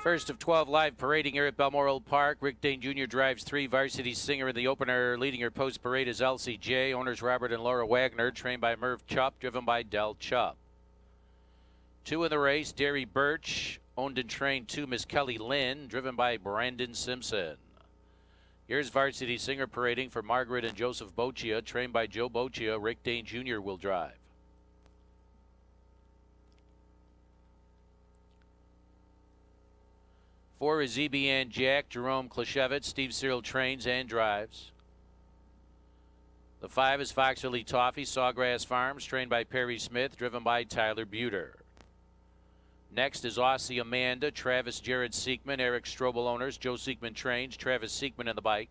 First of 12 live parading here at Balmoral Park. Rick Dane Jr. drives 3. Varsity Singer in the opener. Leading her post parade is LCJ. Owners Robert and Laura Wagner. Trained by Merv Chupp. Driven by Del Chupp. 2 in the race. Derry Birch. Owned and trained 2. Miss Kelly Lynn. Driven by Brandon Simpson. Here's Varsity Singer parading for Margaret and Joseph Boccia. Trained by Joe Boccia. Rick Dane Jr. will drive. 4 is EBN Jack, Jerome Klashevitz. Steve Cyril trains and drives. The 5 is Foxville Toffee, Sawgrass Farms, trained by Perry Smith, driven by Tyler Buter. Next is Aussie Amanda, Travis Jared Seekman, Eric Strobel owners. Joe Seekman trains, Travis Seekman in the bike.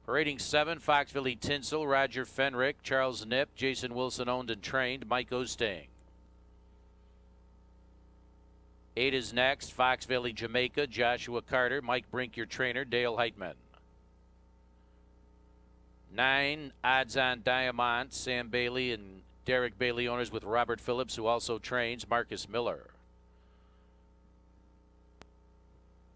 Parading 7, Foxville Tinsel, Roger Fenrick, Charles Nip, Jason Wilson owned and trained, Mike Ostang. 8 is next, Foxville Jamaica, Joshua Carter, Mike Brink, your trainer, Dale Heitman. 9, Odds on Diamond, Sam Bailey and Derek Bailey owners with Robert Phillips, who also trains, Marcus Miller.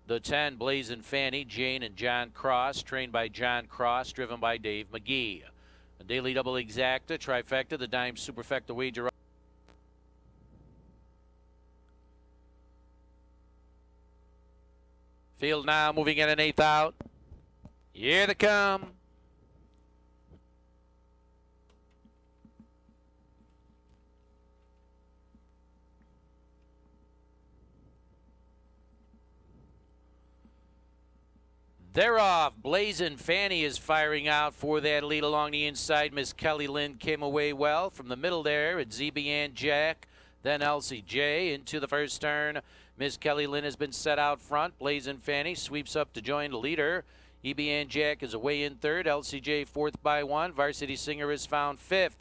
The 10, Blazin' Fanny, Jane and John Cross, trained by John Cross, driven by Dave McGee. A daily double exacta, trifecta, the dime superfecta wager. Field now moving in an 8th out. Here they come. They're off. Blazin' Fanny is firing out for that lead along the inside. Miss Kelly Lynn came away well from the middle there. It's ZBN Jack, then LCJ into the first turn. Miss Kelly Lynn has been set out front. Blazin' Fanny sweeps up to join the leader. EBN Jack is away in 3rd. LCJ 4th by 1. Varsity Singer is found 5th.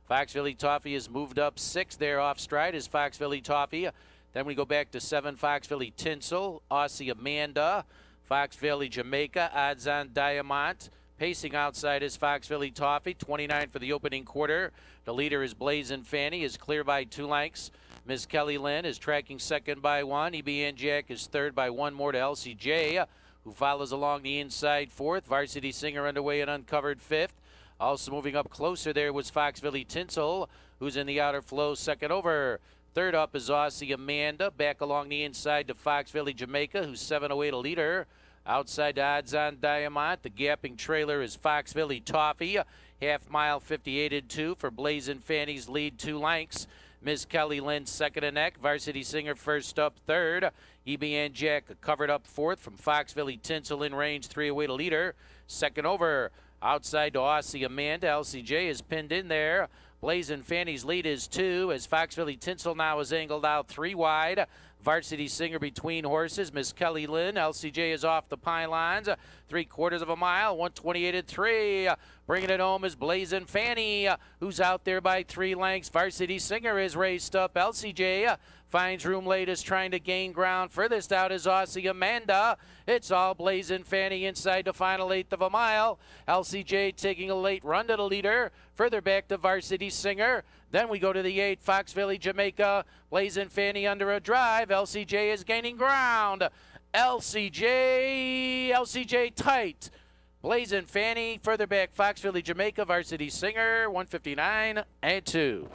Foxville Toffee has moved up 6th there off stride is Foxville Toffee. Then we go back to 7, Foxville Tinsel, Aussie Amanda, Foxville Jamaica, Odds on Diamond. Pacing outside is Foxville Toffee, 29 for the opening quarter. The leader is Blazin' Fanny, is clear by 2 lengths. Miss Kelly Lynn is tracking 2nd by 1. EBN Jack is 3rd by 1 more to LCJ, who follows along the inside 4th. Varsity Singer underway and uncovered 5th. Also moving up closer there was Foxville Tinsel, who's in the outer flow 2nd over. 3rd up is Aussie Amanda, back along the inside to Foxville Jamaica, who's 7 away to leader. Outside to Odds on Diamond, the gapping trailer is Foxville Toffee. Half mile 58 and 2 for Blazin' Fanny's lead 2 lengths. Miss Kelly Lynn 2nd and neck. Varsity Singer 1st up 3rd. EBN Jack covered up 4th from Foxville Tinsel in range 3 away to leader. 2nd over. Outside to Aussie Amanda. LCJ is pinned in there. Blazin' Fanny's lead is 2 as Foxville Tinsel now is angled out 3 wide. Varsity Singer between horses. Miss Kelly Lynn. LCJ is off the pylons. 3/4 of a mile. 128 and 3. Bringing it home is Blazin' Fanny, who's out there by 3 lengths. Varsity Singer is raced up. LCJ finds room late, is trying to gain ground. Furthest out is Aussie Amanda. It's all Blazin' Fanny inside the final 1/8 of a mile. LCJ taking a late run to the leader. Further back to Varsity Singer. Then we go to the 8, Foxville Jamaica. Blazin' Fanny under a drive. LCJ is gaining ground. LCJ tight. Blazin' Fanny further back. Foxville Jamaica. Varsity Singer 159 and 2.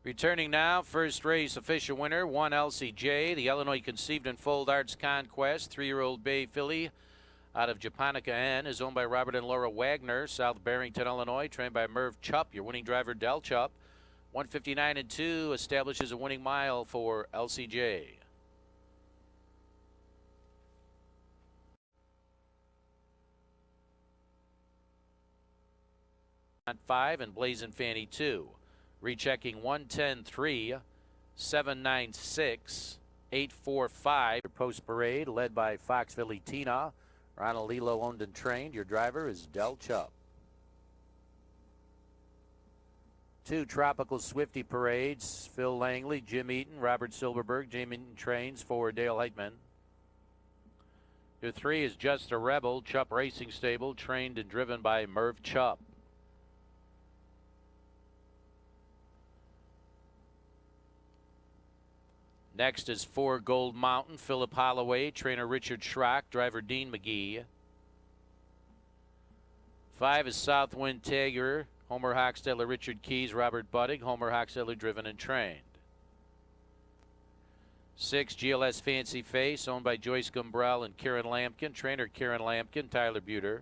Returning now, first race official winner, 1 LCJ, the Illinois Conceived and Foaled Arts Conquest, 3-year-old bay filly out of Japonica N, is owned by Robert and Laura Wagner, South Barrington, Illinois, trained by Merv Chupp, your winning driver, Del Chupp. 159 and 2 establishes a winning mile for LCJ. On 5 and Blazin' Fanny 2. Rechecking 110.3, 796, 845. Post parade led by Foxville Tina. Ronald Lilo owned and trained. Your driver is Del Chupp. 2 Tropical Swifty parades. Phil Langley, Jim Eaton, Robert Silverberg. Jim Eaton trains for Dale Heitman. Your 3 is Just a Rebel, Chupp Racing Stable, trained and driven by Merv Chupp. Next is 4 Gold Mountain, Philip Holloway, trainer Richard Schrock, driver Dean McGee. 5 is Southwind Tiger, Homer Hochstetler, Richard Keys, Robert Budig, Homer Hochstetler driven and trained. 6 GLS Fancy Face, owned by Joyce Gumbrell and Karen Lampkin, trainer Karen Lampkin, Tyler Buter.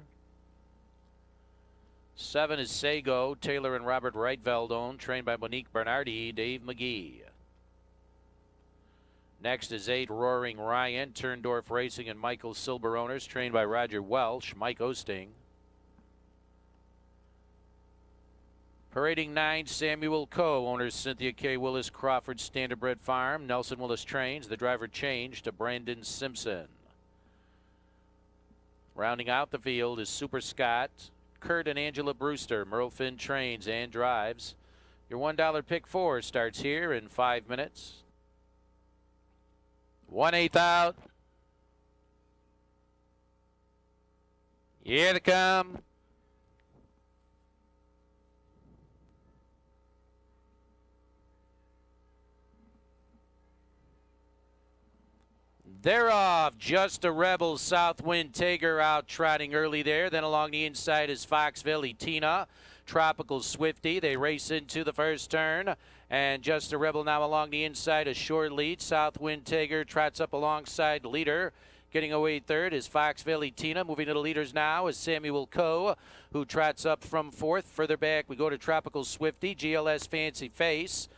7 is Sago, Taylor and Robert Reitveld owned, trained by Monique Bernardi, Dave McGee. Next is 8 Roaring Ryan, Turndorf Racing and Michael Silber owners, trained by Roger Welsh, Mike Osting. Parading 9, Samuel Coe, owners Cynthia K. Willis, Crawford Standardbred Farm. Nelson Willis trains. The driver changed to Brandon Simpson. Rounding out the field is Super Scott, Kurt and Angela Brewster. Merle Finn trains and drives. Your $1 pick 4 starts here in 5 minutes. 1/8 out. Here they come. They're off. Just a Rebel, Southwind Tiger out trotting early there. Then along the inside is Foxville Tina, Tropical Swifty. They race into the first turn. And Just a Rebel now along the inside, a short lead. Southwind Tiger trots up alongside the leader. Getting away third is Foxville Tina. Moving to the leaders now is Samuel Coe, who trots up from fourth. Further back, we go to Tropical Swifty, GLS Fancy Face.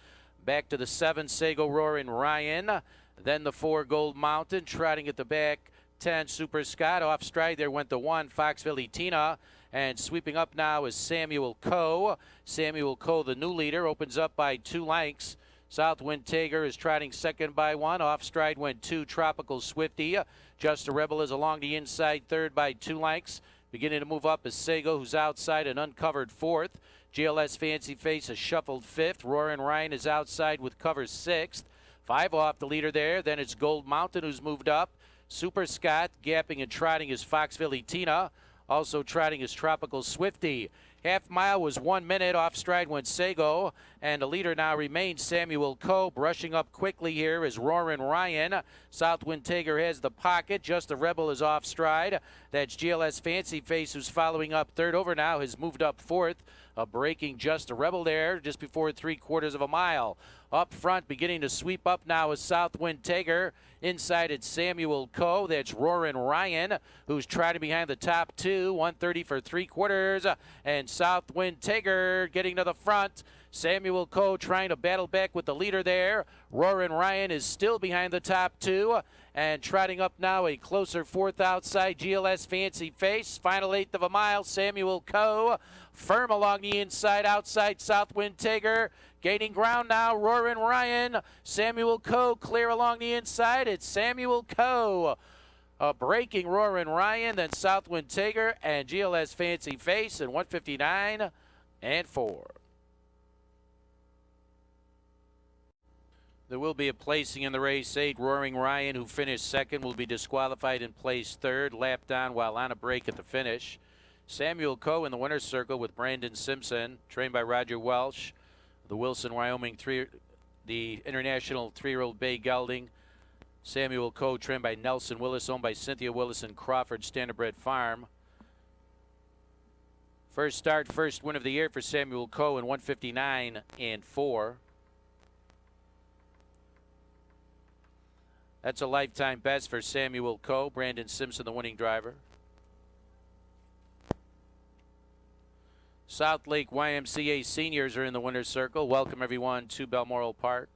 Back to the 7, Sago Roaring Ryan. Then the 4 Gold Mountain, trotting at the back, 10 Super Scott. Off stride there went the 1 Foxville Tina. And sweeping up now is Samuel Coe. Samuel Coe, the new leader, opens up by 2 lengths. Southwind Tiger is trotting second by 1. Off stride went 2 Tropical Swifty. Just a Rebel is along the inside third by 2 lengths. Beginning to move up is Sago, who's outside and uncovered 4th. GLS Fancy Face is shuffled 5th. Roaring Ryan is outside with cover 6th. 5 off the leader there. Then it's Gold Mountain, who's moved up. Super Scott gapping and trotting is Foxville Tina. Also trotting is Tropical Swifty. Half mile was 1 minute. Off stride went Sago. And the leader now remains Samuel Coe. Brushing up quickly here is Roaring Ryan. Southwind Tiger has the pocket. Just a Rebel is off stride. That's GLS Fancy Face, who's following up third over now, has moved up 4th. Breaking Just a Rebel there just before 3/4 of a mile. Up front, beginning to sweep up now is Southwind Tiger. Inside it's Samuel Coe. That's Roaring Ryan, who's trotting behind the top 2. 1:30 for 3/4. And Southwind Tiger getting to the front. Samuel Coe trying to battle back with the leader there. Roaring Ryan is still behind the top 2. And trotting up now a closer 4th outside, GLS Fancy Face. Final 1/8 of a mile, Samuel Coe. Firm along the inside, outside Southwind Tiger. Gaining ground now, Roaring Ryan. Samuel Coe clear along the inside. It's Samuel Coe. Breaking Roaring Ryan, then Southwind Tiger and GLS Fancy Face in 1:59 and 4. There will be a placing in the race. 8 Roaring Ryan, who finished second, will be disqualified and placed third. Lapped down while on a break at the finish. Samuel Coe in the winner's circle with Brandon Simpson, trained by Roger Welsh. The Wilson, Wyoming the International 3-year-old Bay Gelding. Samuel Coe, trained by Nelson Willis, owned by Cynthia Willis and Crawford Standardbred Farm. First start, first win of the year for Samuel Coe in 1:59 and 4. That's a lifetime best for Samuel Coe. Brandon Simpson, the winning driver. South Lake YMCA seniors are in the winner's circle. Welcome everyone to Balmoral Park.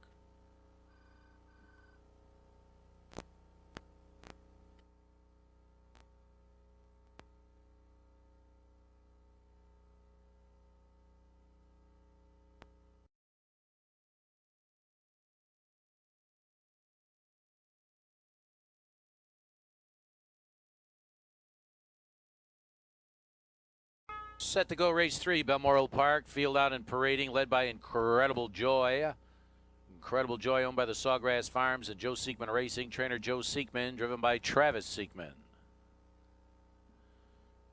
Set to go race 3, Balmoral Park. Field out and parading, led by Incredible Joy. Incredible Joy, owned by the Sawgrass Farms and Joe Seekman Racing. Trainer Joe Seekman, driven by Travis Seekman.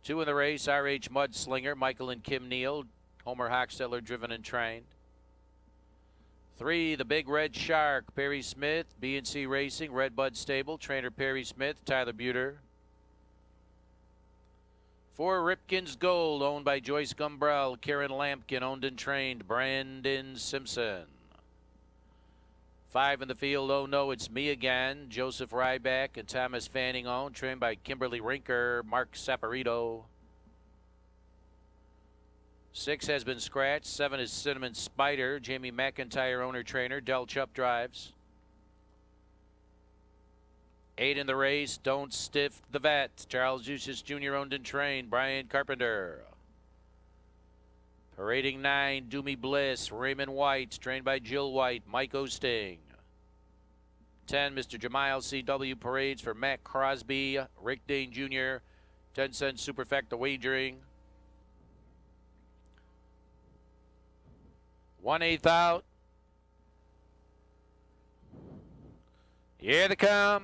2 in the race, RH Mudslinger, Michael and Kim Neal. Homer Hochstetler, driven and trained. 3, the Big Red Shark, Perry Smith, B&C Racing, Redbud Stable, trainer Perry Smith, Tyler Buter. 4, Ripken's Gold, owned by Joyce Gumbrell, Karen Lampkin, owned and trained, Brandon Simpson. 5 in the field, Oh No, It's Me Again, Joseph Ryback and Thomas Fanning, owned, trained by Kimberly Rinker, Mark Saporito. 6 has been scratched. 7 is Cinnamon Spider, Jamie McIntyre, owner-trainer, Del Chupp drives. 8 in the race, Don't Stiff the Vet, Charles Jusius Jr., owned and trained, Brian Carpenter. Parading 9, Do Me Bliss, Raymond White, trained by Jill White, Mike Osting. 10, Mr. Jemiel C.W. parades for Matt Crosby, Rick Dane Jr., 10-cent Superfecta wagering. 1/8 out. Here they come.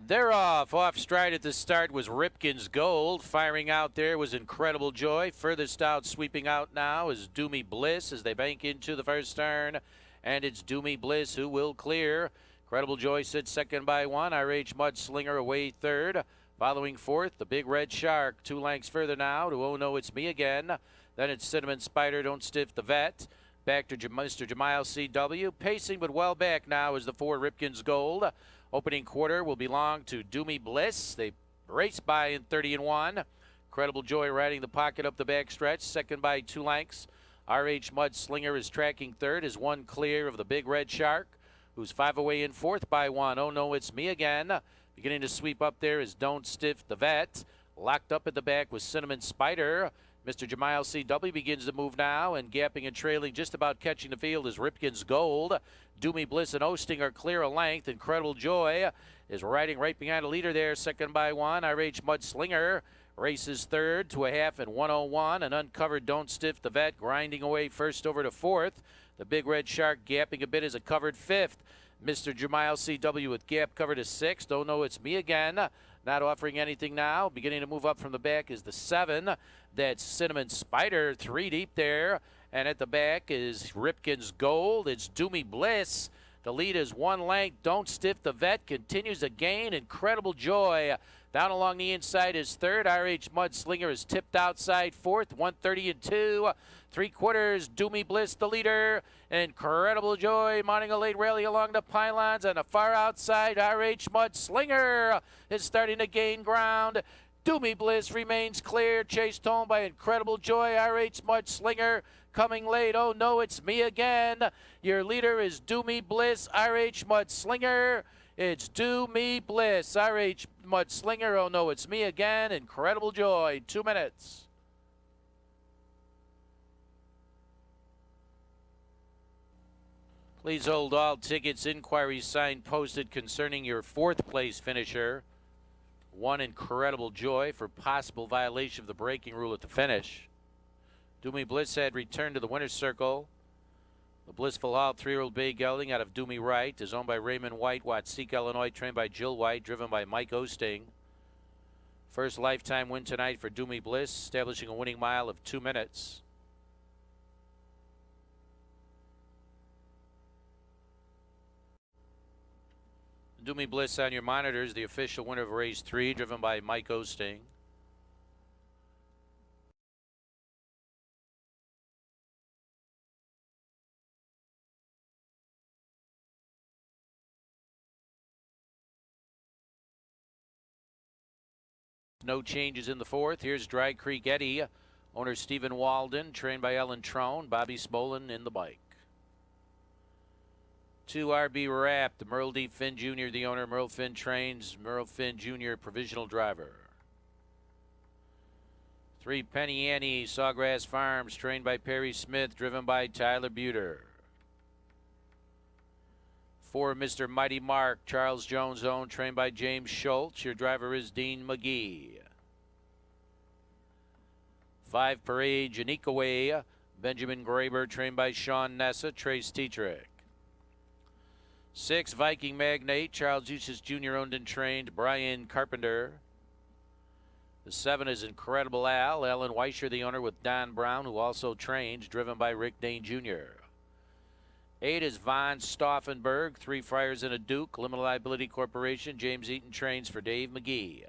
They're off. Off stride at the start was Ripken's Gold. Firing out there was Incredible Joy. Furthest out, sweeping out now, is Do Me Bliss as they bank into the first turn. And it's Do Me Bliss who will clear. Incredible Joy sits second by 1. RH Mudslinger away third. Following fourth, the Big Red Shark. 2 lengths further now to Oh No, It's Me Again. Then it's Cinnamon Spider, Don't Stiff the Vet. Back to Mr. Jemiel C.W. Pacing but well back now is the 4 Ripken's Gold. Opening quarter will belong to Do Me Bliss. They race by in 30-1. Incredible Joy riding the pocket up the backstretch. Second by 2 lengths. RH Mudslinger is tracking third. Is 1 clear of the Big Red Shark, who's 5 away in fourth by 1. Oh No, It's Me Again. Beginning to sweep up there is Don't Stiff the Vet. Locked up at the back with Cinnamon Spider. Mr. Jemiel C.W. begins to move now, and gapping and trailing just about catching the field is Ripken's Gold. Do Me Bliss and Osting are clear a length. Incredible Joy is riding right behind the leader there, second by 1. RH Mudslinger races third to a half and 101. And Uncovered Don't Stiff the Vet grinding away first over to fourth. The Big Red Shark gapping a bit as a covered fifth. Mr. Jemiel C.W. with gap covered to sixth. Don't Know It's Me Again. Not offering anything now. Beginning to move up from the back is the 7. That's Cinnamon Spider, 3 deep there. And at the back is Ripken's Gold. It's Do Me Bliss. The lead is 1 length. Don't Stiff the Vet continues to gain. Incredible Joy down along the inside is third. RH Mudslinger is tipped outside fourth. 130-2. 3/4. Do Me Bliss the leader. Incredible Joy mounting a late rally along the pylons. On the far outside, RH Mudslinger is starting to gain ground. Do Me Bliss remains clear, chased home by Incredible Joy. RH Mudslinger coming late. Oh No, It's Me Again. Your leader is Do Me Bliss, RH Mudslinger. It's Do Me Bliss, RH Mudslinger. Oh No, It's Me Again. Incredible Joy, 2 minutes. Please hold all tickets, inquiries signed, posted concerning your 4th place finisher. 1 Incredible Joy for possible violation of the braking rule at the finish. Do Me Bliss had returned to the winner's circle. The Blissful Hall 3-year-old bay gelding out of Do Me Right is owned by Raymond White, Watseka, Illinois, trained by Jill White, driven by Mike Osting. First lifetime win tonight for Do Me Bliss, establishing a winning mile of 2 minutes. Do Me Bliss on your monitors, the official winner of race 3, driven by Mike Osting. No changes in the 4th. Here's Dry Creek Eddie, owner Stephen Walden, trained by Ellen Trone, Bobby Smolin in the bike. 2 RB Wrapped, Merle D. Finn Jr., the owner. Merle Finn trains, Merle Finn Jr., provisional driver. 3 Penny Annie, Sawgrass Farms, trained by Perry Smith, driven by Tyler Buter. 4 Mr. Mighty Mark, Charles Jones owned, trained by James Schultz. Your driver is Dean McGee. 5 Parade Janikaway, Benjamin Graber, trained by Sean Nessa, Trace Tetrick. 6, Viking Magnate, Charles Eustace Jr. owned and trained Brian Carpenter. The 7 is Incredible Al, Alan Weischer, the owner, with Don Brown, who also trains, driven by Rick Dane Jr. 8 is Von Stauffenberg, 3 Friars and a Duke, Limited Liability Corporation, James Eaton trains for Dave McGee.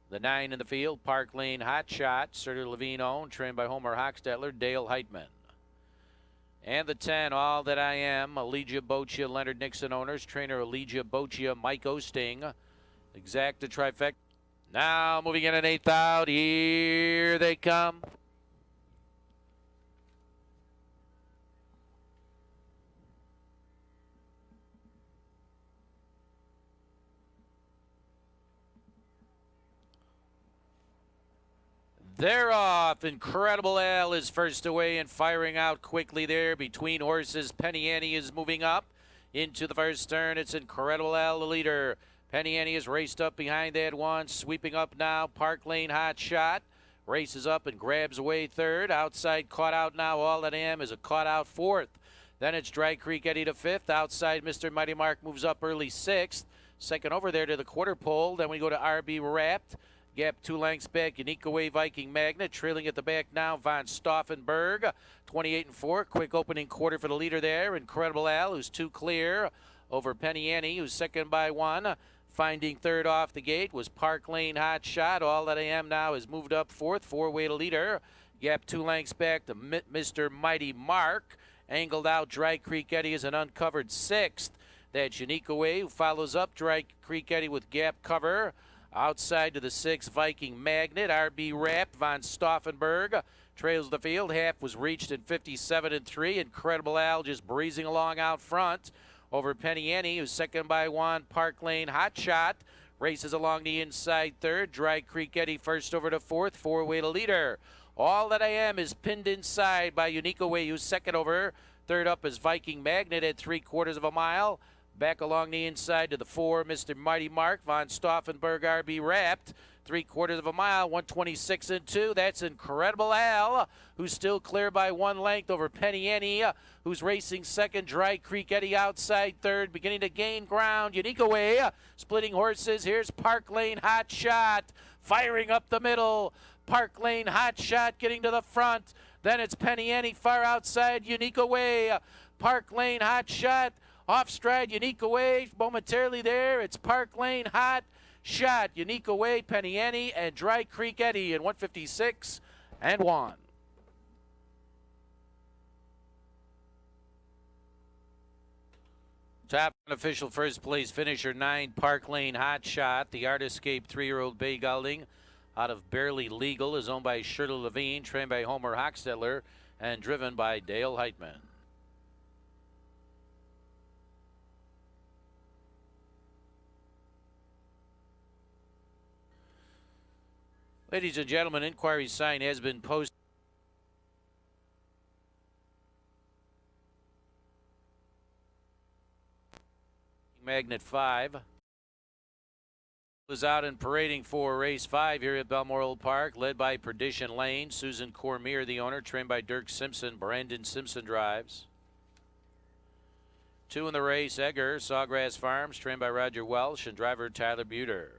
The 9 in the field, Park Lane Hot Shot, Serter Levine owned, trained by Homer Hochstetler, Dale Heitman. And the 10, All That I Am, Allegia Boccia, Leonard Nixon owners, trainer Allegia Boccia, Mike Osting. Exacta trifecta. Now moving in an 8th out, here they come. They're off. Incredible Al is first away and firing out quickly there between horses. Penny Annie is moving up into the first turn. It's Incredible Al, the leader. Penny Annie is raced up behind that one. Sweeping up now, Park Lane Hot Shot. Races up and grabs away third. Outside caught out now. All That I Am is a caught out fourth. Then it's Dry Creek Eddie to fifth. Outside Mr. Mighty Mark moves up early sixth. Second over there to the quarter pole. Then we go to RB Wrapped. Gap 2 lengths back, Unique Away Viking Magnet. Trailing at the back now, Von Stauffenberg. 28 and 4. Quick opening quarter for the leader there. Incredible Al, who's 2 clear over Penny Annie, who's second by 1. Finding third off the gate was Park Lane Hot Shot. All That I Am now has moved up fourth. 4-way to leader. Gap 2 lengths back to Mr. Mighty Mark. Angled out, Dry Creek Eddie is an uncovered sixth. That's Unique Away, who follows up Dry Creek Eddie with gap cover. Outside to the 6, Viking Magnet. RB Wrapped, Von Stauffenberg trails the field. Half was reached in 57 and 3. Incredible Al just breezing along out front over Penny Annie, who's second by 1. Park Lane Hot Shot races along the inside third. Dry Creek Eddie first over to fourth. 4-way to leader. All That I Am is pinned inside by Unique Away, who's second over. Third up is Viking Magnet at 3/4 of a mile. Back along the inside to the 4, Mr. Mighty Mark, Von Stauffenberg, RB Wrapped. 3/4 of a mile, 126 and 2. That's Incredible Al, who's still clear by 1 length over Penny Annie, who's racing second. Dry Creek Eddie outside third, beginning to gain ground. Unique Away, splitting horses. Here's Park Lane Hot Shot, firing up the middle. Park Lane Hot Shot getting to the front. Then it's Penny Annie far outside. Unique Away, Park Lane Hot Shot. Off stride, Unique Away momentarily there. It's Park Lane Hot Shot, Unique Away, Penny Annie, and Dry Creek Eddie in 156 and 1. Top unofficial first place finisher 9, Park Lane Hot Shot. The Art Escape 3-year-old bay gelding out of Barely Legal is owned by Shirley Levine, trained by Homer Hochstetler, and driven by Dale Heitman. Ladies and gentlemen, inquiry sign has been posted. Magnet 5 was out and parading for race 5 here at Balmoral Park, led by Perdition Lane. Susan Cormier, the owner, trained by Dirk Simpson. Brandon Simpson drives. 2 in the race, Egger, Sawgrass Farms, trained by Roger Welsh, and driver Tyler Buter.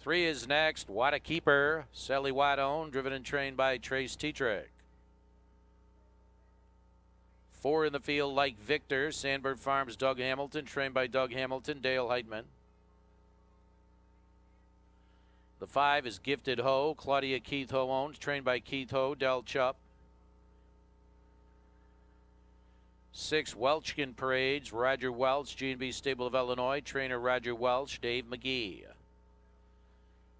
3 is next, What a Keeper, Sally Watt owned, driven and trained by Trace Tetrick. 4 in the field, Like Victor, Sandberg Farms, Doug Hamilton, trained by Doug Hamilton, Dale Heitman. The 5 is Gifted Ho, Claudia Keith Ho owned, trained by Keith Ho, Del Chupp. 6, Welchkin Parades, Roger Welch, G&B Stable of Illinois, trainer Roger Welch, Dave McGee.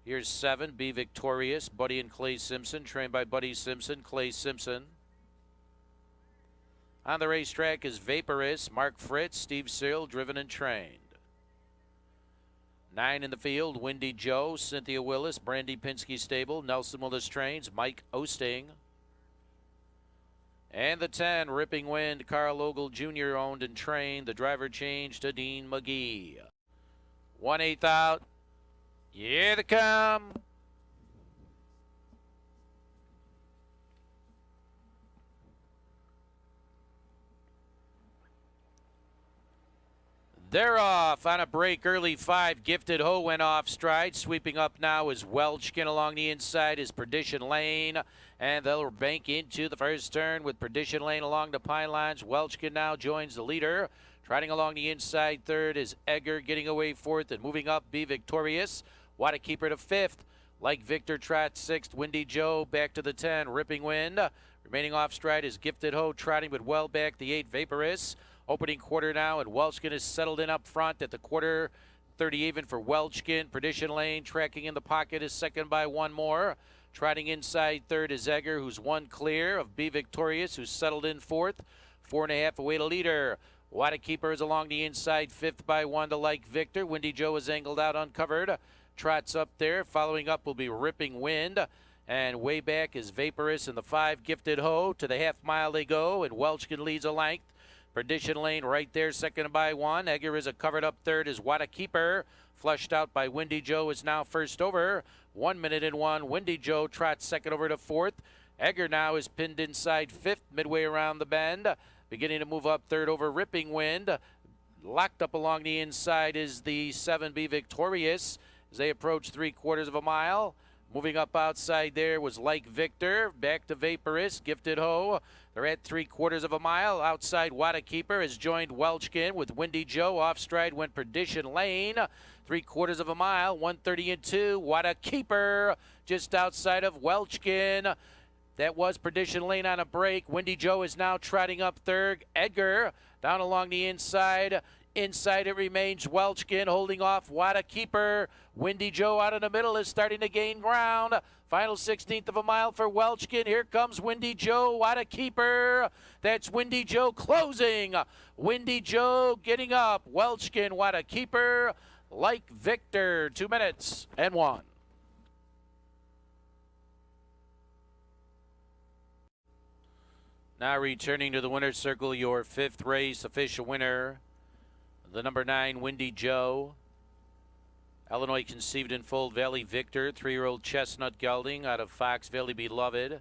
Here's 7, Be Victorious, Buddy and Clay Simpson, trained by Buddy Simpson, Clay Simpson. On the racetrack is Vaporous, Mark Fritz, Steve Searle, driven and trained. 9 in the field, Windy Joe, Cynthia Willis, Brandy Pinsky Stable, Nelson Willis trains, Mike Osting. And the 10, Ripping Wind, Carl Ogle Jr. owned and trained. The driver changed to Dean McGee. 1/8 out. Here they come. They're off on a break early 5. Gifted Ho went off stride. Sweeping up now is Welchkin. Along the inside is Perdition Lane. And they'll bank into the first turn with Perdition Lane along the pylons. Welchkin now joins the leader. Trotting along the inside third is Egger, getting away fourth and moving up Be Victorious. Wadakeeper to fifth. Like Victor trots sixth. Windy Joe back to the 10. Ripping Wind. Remaining off stride is Gifted Ho, trotting but well back the 8 Vaporous. Opening quarter now, and Welchkin is settled in up front at the quarter. 30 even for Welchkin. Perdition Lane tracking in the pocket is second by one more. Trotting inside third is Egger, who's one clear of Be Victorious, who's settled in fourth. 4.5 away to leader. Wadakeeper is along the inside, fifth by one to Like Victor. Windy Joe is angled out uncovered. Trots up there. Following up will be Ripping Wind. And way back is Vaporous and the 5 Gifted Ho. To the half mile they go, and Welchkin leads a length. Perdition Lane right there, second by one. Egger is a covered up third as Wadakeeper. Flushed out by Windy Joe is now first over. 1 minute and 1. Windy Joe trots second over to fourth. Egger now is pinned inside fifth, midway around the bend. Beginning to move up third over Ripping Wind. Locked up along the inside is the 7 Be Victorious as they approach 3/4 of a mile. Moving up outside there was Like Victor. Back to Vaporous. Gifted Ho. They're at 3/4 of a mile. Outside Wadakeeper has joined Welchkin with Windy Joe. Off stride went Perdition Lane. 3/4 of a mile. 1:30 and 2. Wadakeeper just outside of Welchkin. That was Perdition Lane on a break. Windy Joe is now trotting up third. Egger down along the inside. Inside it remains Welchkin holding off Wadakeeper. Windy Joe out in the middle is starting to gain ground. Final 16th of a mile for Welchkin. Here comes Windy Joe, Wadakeeper. That's Windy Joe closing. Windy Joe getting up. Welchkin, Wadakeeper, Like Victor. 2 minutes and 1. Now returning to the winner's circle, your 5th race official winner, the number 9 Windy Joe. Illinois conceived in Fold Valley Victor, 3-year-old chestnut gelding out of Fox Valley Beloved,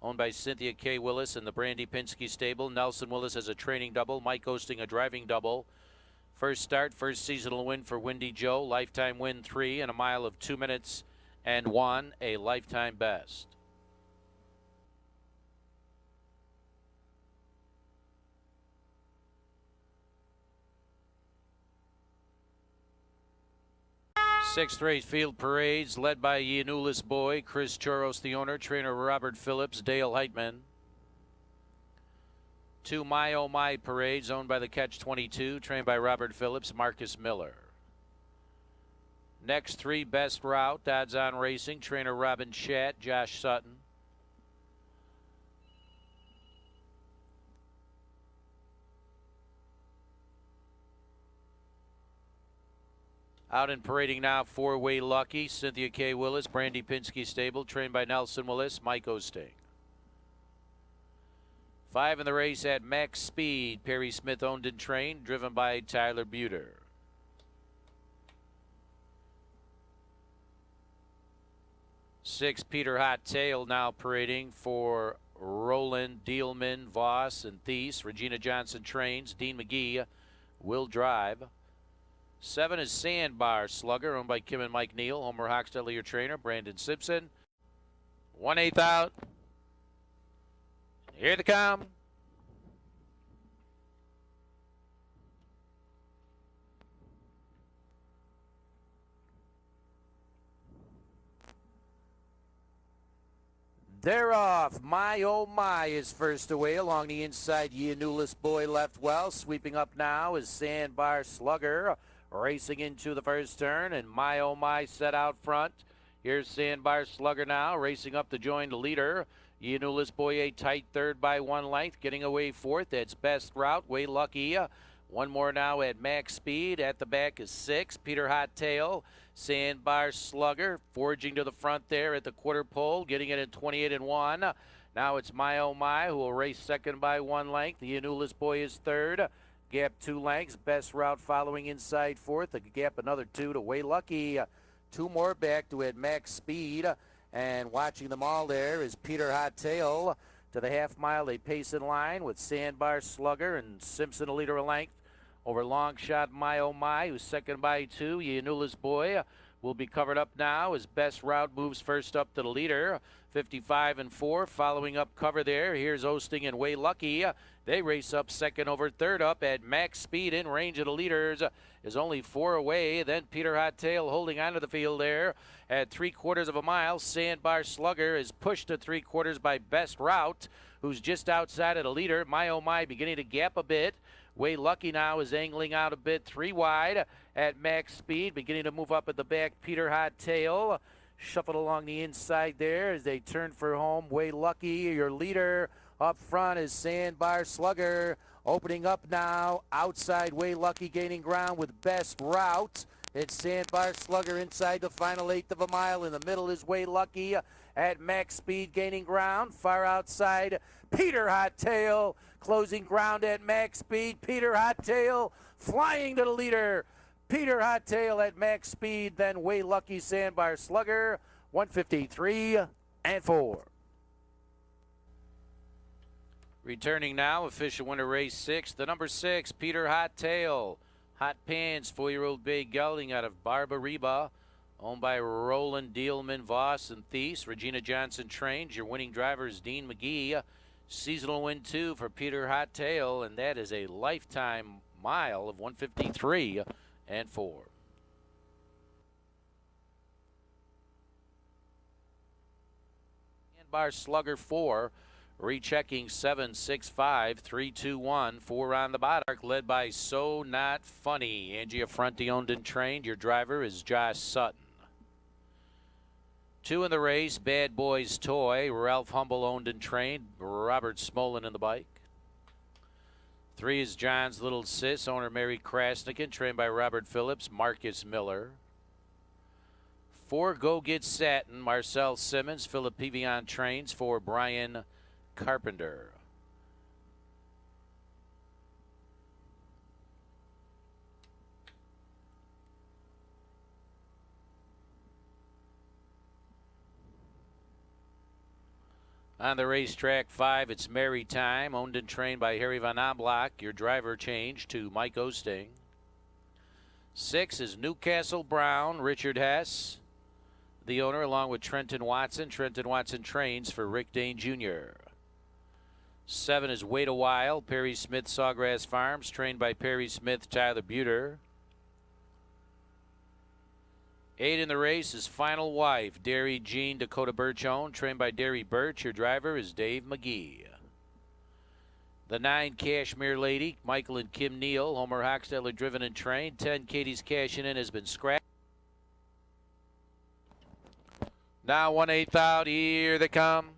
owned by Cynthia K. Willis in the Brandy Pinsky stable. Nelson Willis as a training double, Mike Osting a driving double. First start, first seasonal win for Windy Joe. Lifetime win 3 and a mile of 2 minutes and 1, a lifetime best. Sixth race field parades led by Yanulis Boy, Chris Choros the owner, trainer Robert Phillips, Dale Heitman. 2 My Oh My parades owned by the Catch 22, trained by Robert Phillips, Marcus Miller. Next 3 Best Route, Odds On Racing, trainer Robin Schatt, Josh Sutton. Out and parading now, 4-Way Lucky, Cynthia K. Willis, Brandy Pinsky stable, trained by Nelson Willis, Mike Osting. 5 in the race at max speed, Perry Smith owned and trained, driven by Tyler Buter. 6 Peter Hot Tail now parading for Roland, Dealman, Voss, and Thies. Regina Johnson trains, Dean McGee will drive. 7 is Sandbar Slugger, owned by Kim and Mike Neal. Homer Hochstetler, your trainer. Brandon Simpson. 1/8 out. Here they come. They're off. My Oh My is first away along the inside. Yanulis Boy left well. Sweeping up now is Sandbar Slugger. Racing into the first turn, and My Oh My set out front. Here's Sandbar Slugger now, racing up to join the leader. Yanulis Boy a tight third by 1 length, getting away fourth. That's Best Route, Way Lucky. 1 more now at max speed. At the back is 6, Peter Hot Tail. Sandbar Slugger forging to the front there at the quarter pole, getting it in 28 and 1. Now it's My Oh My, who will race second by 1 length. The Yanulis Boy is third. Gap 2 lengths. Best Route following inside fourth. A gap another 2 to Way Lucky. 2 more back to at max speed. And watching them all there is Peter Hot Tail. To the half mile, they pace in line with Sandbar Slugger and Simpson a leader a length. over long shot My Oh My, who's second by 2. Yanula's Boy will be covered up now as Best Route moves first up to the leader. 55 and 4, following up cover there. Here's Osting and Way Lucky. They race up second over third up at max speed in range of the leaders. Is only 4 away. Then Peter Hottail holding onto the field there at 3/4 of a mile. Sandbar Slugger is pushed to 3/4 by Best Route, who's just outside of the leader. My Oh My beginning to gap a bit. Way Lucky now is angling out a bit, 3 wide at max speed, beginning to move up at the back. Peter Hottail shuffled along the inside there as they turn for home. Way Lucky, your leader. Up front is Sandbar Slugger. Opening up now, outside Way Lucky gaining ground with Best Route. It's Sandbar Slugger inside the final 1/8 of a mile. In the middle is Way Lucky at max speed gaining ground. Far outside, Peter Hottail closing ground at max speed. Peter Hottail flying to the leader. Peter Hottail at max speed, then Way Lucky, Sandbar Slugger, 153 and 4. Returning now, official winner race 6, the number 6, Peter Hottail. Hot Pants, 4-year-old bay gelding out of Barbariba, owned by Roland Dealman, Voss, and Thies. Regina Johnson trains. Your winning driver is Dean McGee. Seasonal win 2 for Peter Hottail, and that is a lifetime mile of 153 and 4. Sandbar Slugger 4. Rechecking 7, 6, 5, 3, 2, 1. 4 on the bottom, led by So Not Funny. Angie Affronti owned and trained. Your driver is Josh Sutton. 2 in the race, Bad Boys Toy. Ralph Humble owned and trained. Robert Smolin in the bike. 3 is John's Little Sis, owner Mary Krasnikin, trained by Robert Phillips, Marcus Miller. 4, Go Get Satin, Marcel Simmons, Philip Pivion trains for Brian Carpenter. On the racetrack, 5, it's Merry Time, owned and trained by Harry Van Omblock. Your driver changed to Mike Osting. 6 is Newcastle Brown, Richard Hess, the owner, along with Trenton Watson. Trenton Watson trains for Rick Dane Jr. 7 is Wait a While, Perry Smith, Sawgrass Farms, trained by Perry Smith, Tyler Buter. 8 in the race is Final Wife, Derry Jean, Dakota Birch owned, trained by Derry Birch. Your driver is Dave McGee. The 9, Cashmere Lady, Michael and Kim Neal, Homer Hochstetler driven and trained. 10, Katie's Cashing In has been scrapped. Now 1/8 out, here they come.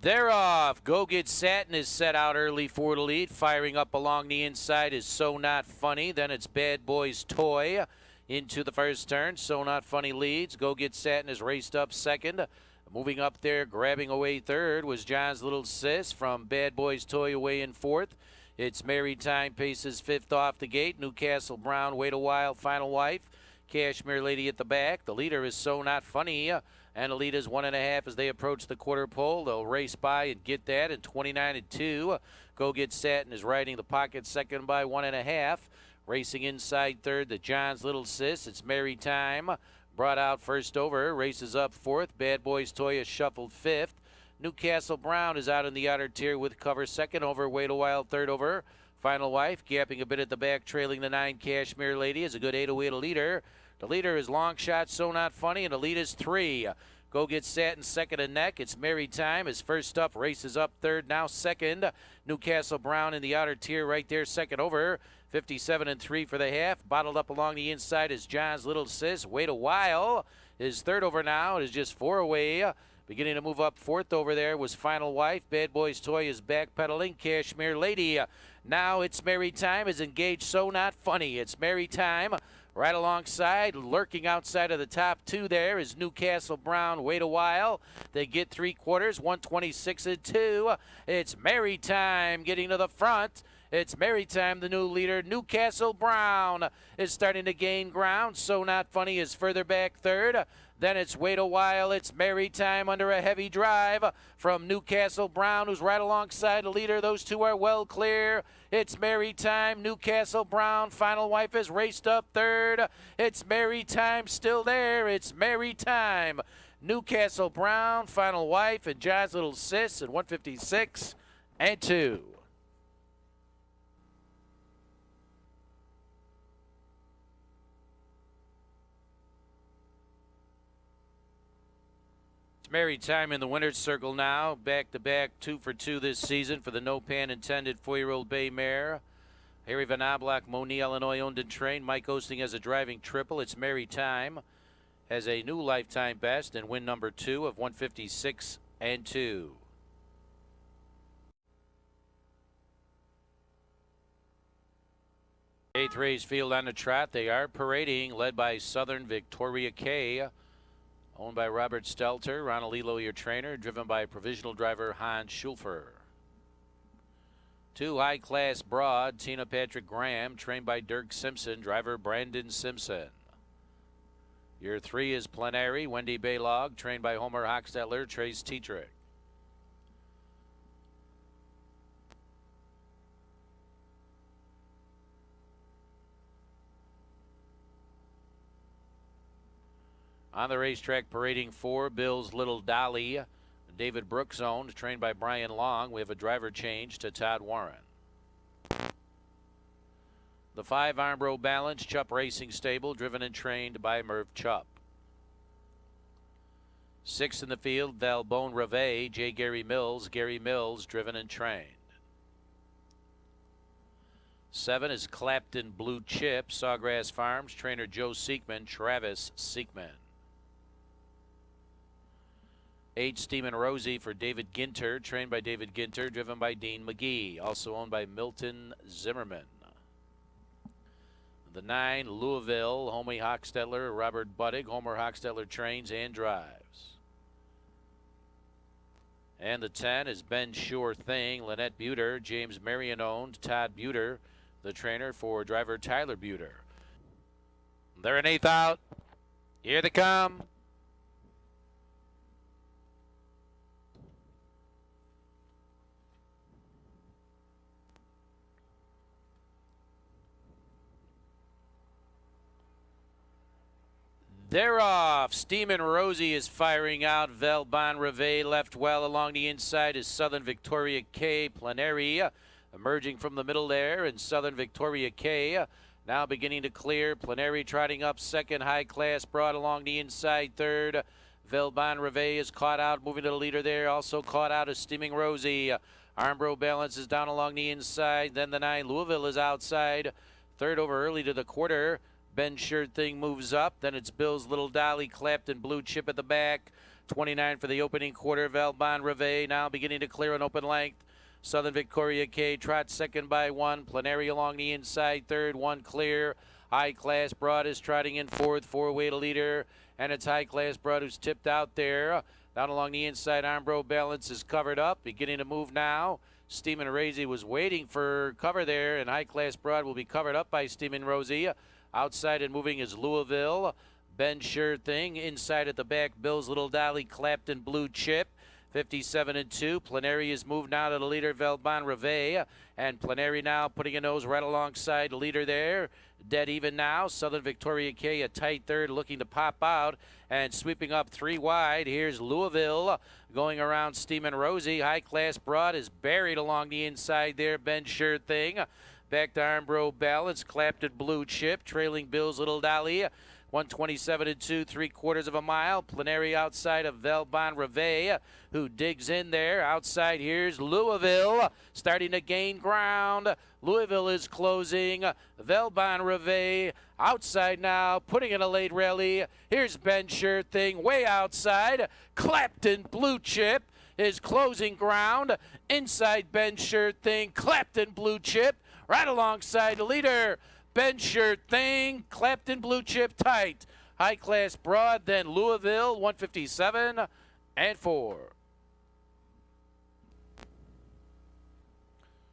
They're off. Go Get Satin is set out early for the lead. Firing up along the inside is So Not Funny. Then it's Bad Boys Toy into the first turn. So Not Funny leads. Go Get Satin is raced up second. Moving up there, grabbing away third was John's Little Sis from Bad Boys Toy away in fourth. It's Merry Time paces fifth off the gate. Newcastle Brown, Wait a While, Final Wife. Cashmere Lady at the back. The leader is So Not Funny. And the lead is 1.5 as they approach the quarter pole. They'll race by and get that in 29 and 2. Go Get Satin is riding the pocket second by 1.5. Racing inside third, the John's Little Sis. It's Merry Time. Brought out first over. Races up fourth. Bad Boys Toy is shuffled fifth. Newcastle Brown is out in the outer tier with cover second over. Wait a While third over. Final Wife gapping a bit at the back, trailing the 9, Cashmere Lady. Is a good 8-away to leader. The leader is Long Shot, So Not Funny, and the lead is 3. Go Get Satin second and neck. It's Merry Time. His first up, races up third, now second. Newcastle Brown in the outer tier right there, second over. 57 and 3 for the half. Bottled up along the inside is John's Little Sis. Wait a While is third over now. It is just 4 away. Beginning to move up fourth over there was Final Wife. Bad Boys Toy is backpedaling. Cashmere Lady. Now it's Merry Time is engaged, So Not Funny. It's Merry Time. Right alongside, lurking outside of the top 2 there is Newcastle Brown. Wait a While. They get 3/4, 126 and 2. It's Merry Time getting to the front. It's Maritime, the new leader. Newcastle Brown is starting to gain ground. So Not Funny is further back third. Then it's Wait a While. It's Maritime under a heavy drive from Newcastle Brown, who's right alongside the leader. Those two are well clear. It's Maritime, Newcastle Brown. Final Wife is raced up third. It's Maritime still there. It's Maritime, Newcastle Brown, Final Wife, and John's Little Sis at 156 and 2. Maritime in the winner's circle now. Back-to-back 2 for 2 this season for the no pan intended 4-year-old bay mare. Harry Van Oblock, Moni, Illinois, owned and trained. Mike Osting has a driving triple. It's Maritime. Has a new lifetime best and win number 2 of 156 and 2. Eighth race field on the trot. They are parading, led by Southern Victoria K. Owned by Robert Stelter, Ronald Lilo, your trainer, driven by provisional driver Hans Schulfer. 2 High Class Broad, Tina Patrick Graham, trained by Dirk Simpson, driver Brandon Simpson. Your 3 is Plenary, Wendy Baylog, trained by Homer Hochstetler, Trace Tetrick. On the racetrack, parading 4, Bill's Little Dolly, David Brooks owned, trained by Brian Long. We have a driver change to Todd Warren. The 5 Armbro Balance, Chupp Racing Stable, driven and trained by Merv Chupp. 6 in the field, Valbonne Reve, J. Gary Mills, driven and trained. 7 is Clapton Blue Chip, Sawgrass Farms, trainer Joe Seekman, Travis Seekman. 8 Steamin' Rosie for David Ginter, trained by David Ginter, driven by Dean McGee, also owned by Milton Zimmerman. The 9 Louisville, Homie Hochstetler, Robert Buddig, Homer Hochstetler trains and drives. And the 10 is Ben Sure Thing, Lynette Buter, James Marion owned, Todd Buter, the trainer for driver Tyler Buter. They're an 8th out. Here they come. They're off. Steamin' Rosie is firing out. Valbonne Reve left well along the inside is Southern Victoria K. Plenary emerging from the middle there, and Southern Victoria K now beginning to clear. Plenary trotting up second. High Class Broad along the inside third. Valbonne Reve is caught out, moving to the leader there. Also caught out is Steaming Rosie. Armbro Balance is down along the inside. Then the 9 Louisville is outside. Third over early to the quarter. Ben Sure Thing moves up. Then it's Bill's Little Dolly, Clapton Blue Chip at the back. 29 for the opening quarter. Valbonne Reve now beginning to clear an open length. Southern Victoria K trots second by 1. Plenary along the inside third. 1 clear. High Class Broad is trotting in fourth. 4-way to leader. And it's High Class Broad who's tipped out there. Down along the inside, Armbro Balance is covered up. Beginning to move now. Steamin' Rosie was waiting for cover there. And High Class Broad will be covered up by Steamin' Rosie. Outside and moving is Louisville. Ben Sure Thing. Inside at the back, Bill's Little Dolly, Clapton Blue Chip. 57 and 2. Plenary is moved now to the leader, Valbonne Reve. And Plenary now putting a nose right alongside the leader there. Dead even now. Southern Victoria K a tight third, looking to pop out. And sweeping up 3 wide. Here's Louisville going around Steamin' Rosie. High Class Broad is buried along the inside there. Ben Sure Thing. Back to Armbro Balance, Clapton Blue Chip, trailing Bill's Little Dolly. 127 and 2, 3/4 of a mile. Plenary outside of Valbonne Reve, who digs in there. Outside here's Louisville, starting to gain ground. Louisville is closing. Valbonne Reve outside now, putting in a late rally. Here's Ben Sure Thing way outside. Clapton Blue Chip is closing ground. Inside Ben Sure Thing, Clapton Blue Chip. Right alongside the leader, Ben Sure Thing, Clapton Blue Chip tight. High Class Broad, then Louisville, 157 and 4.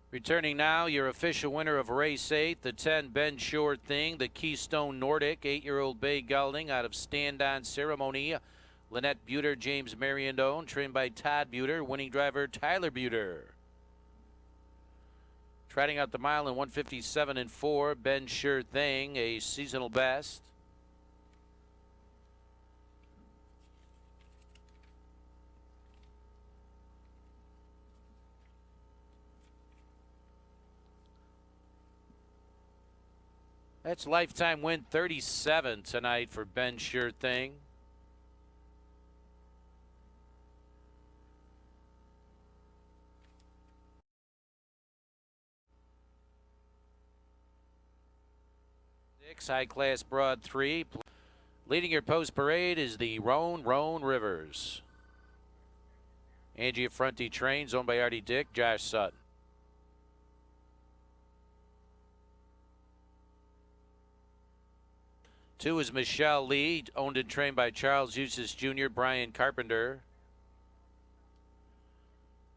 Returning now, your official winner of race 8, the 10 Ben Sure Thing, the Keystone Nordic, 8-year-old bay gelding out of Stand On Ceremony. Lynette Buter, James Mariondone, trained by Todd Buter, winning driver Tyler Buter. Trotting out the mile in 157 and 4, Ben Sure Thing, a seasonal best. That's lifetime win 37 tonight for Ben Sure Thing. High class broad 3. Leading your post parade is the Roan Rivers. Angie Affronti trains, owned by Artie Dick, Josh Sutton. Two is Michelle Lee, owned and trained by Charles Eustace Jr., Brian Carpenter.